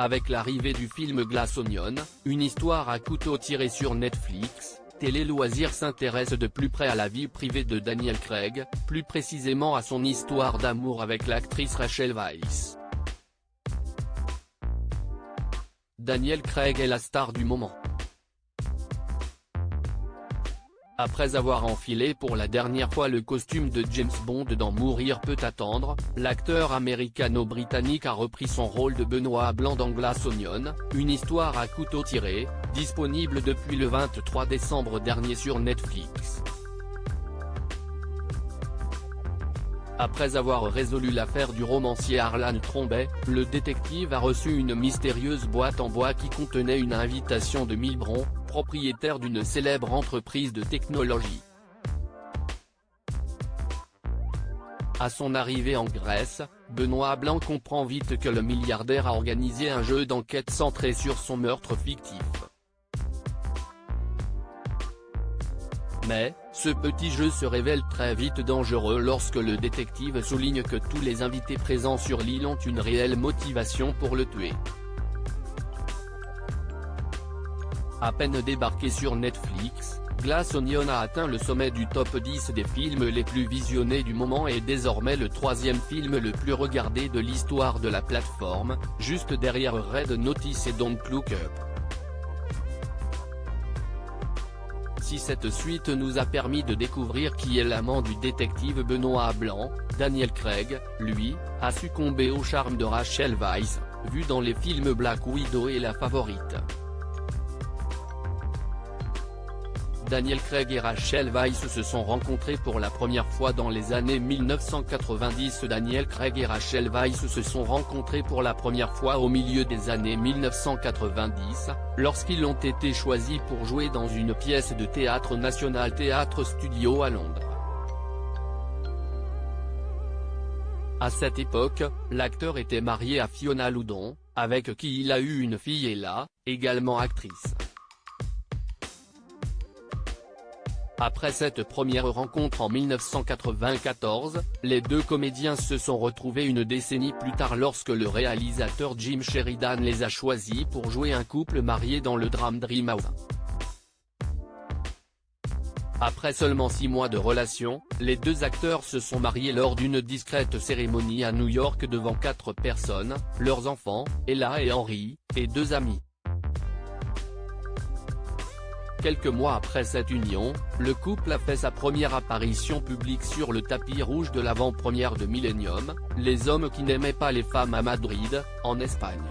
Avec l'arrivée du film Glass Onion, une histoire à couteau tiré sur Netflix, Télé Loisirs s'intéresse de plus près à la vie privée de Daniel Craig, plus précisément à son histoire d'amour avec l'actrice Rachel Weisz. Daniel Craig est la star du moment. Après avoir enfilé pour la dernière fois le costume de James Bond dans Mourir peut attendre, l'acteur américano-britannique a repris son rôle de Benoît Blanc dans Glass Onion, une histoire à couteau tiré, disponible depuis le 23 décembre dernier sur Netflix. Après avoir résolu l'affaire du romancier Harlan Trombey, le détective a reçu une mystérieuse boîte en bois qui contenait une invitation de Milbron, propriétaire d'une célèbre entreprise de technologie. À son arrivée en Grèce, Benoît Blanc comprend vite que le milliardaire a organisé un jeu d'enquête centré sur son meurtre fictif. Mais, ce petit jeu se révèle très vite dangereux lorsque le détective souligne que tous les invités présents sur l'île ont une réelle motivation pour le tuer. À peine débarqué sur Netflix, Glass Onion a atteint le sommet du top 10 des films les plus visionnés du moment et est désormais le troisième film le plus regardé de l'histoire de la plateforme, juste derrière Red Notice et Don't Look Up. Si cette suite nous a permis de découvrir qui est l'amant du détective Benoît Blanc, Daniel Craig, lui, a succombé au charme de Rachel Weisz, vue dans les films Black Widow et La Favorite. Daniel Craig et Rachel Weisz se sont rencontrés pour la première fois dans les années 1990. Daniel Craig et Rachel Weisz se sont rencontrés pour la première fois au milieu des années 1990, lorsqu'ils ont été choisis pour jouer dans une pièce de théâtre National Theatre Studio à Londres. À cette époque, l'acteur était marié à Fiona Loudon, avec qui il a eu une fille Ella, également actrice. Après cette première rencontre en 1994, les deux comédiens se sont retrouvés une décennie plus tard lorsque le réalisateur Jim Sheridan les a choisis pour jouer un couple marié dans le drame Dream House. Après seulement 6 mois de relation, les deux acteurs se sont mariés lors d'une discrète cérémonie à New York devant 4 personnes, leurs enfants, Ella et Henry, et 2 amis. Quelques mois après cette union, le couple a fait sa première apparition publique sur le tapis rouge de l'avant-première de Millennium, Les hommes qui n'aimaient pas les femmes à Madrid, en Espagne.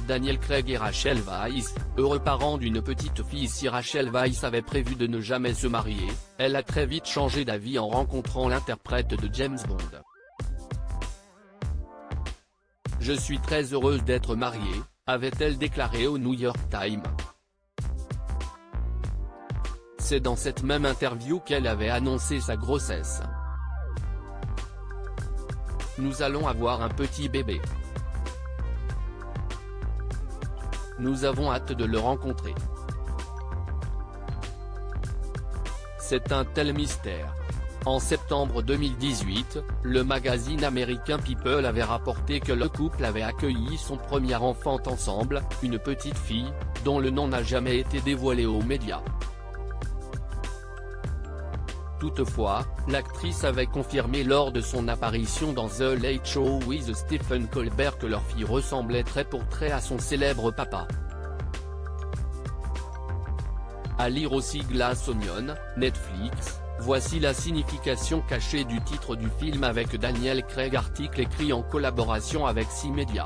Daniel Craig et Rachel Weisz, heureux parents d'une petite fille. Si Rachel Weisz avait prévu de ne jamais se marier, elle a très vite changé d'avis en rencontrant l'interprète de James Bond. « Je suis très heureuse d'être mariée », avait-elle déclaré au New York Times. C'est dans cette même interview qu'elle avait annoncé sa grossesse. « Nous allons avoir un petit bébé. Nous avons hâte de le rencontrer. C'est un tel mystère. » En septembre 2018, le magazine américain People avait rapporté que le couple avait accueilli son premier enfant ensemble, une petite fille, dont le nom n'a jamais été dévoilé aux médias. Toutefois, l'actrice avait confirmé lors de son apparition dans The Late Show with Stephen Colbert que leur fille ressemblait trait pour trait à son célèbre papa. À lire aussi Glass Onion, Netflix. Voici la signification cachée du titre du film avec Daniel Craig. Article écrit en collaboration avec 6 médias.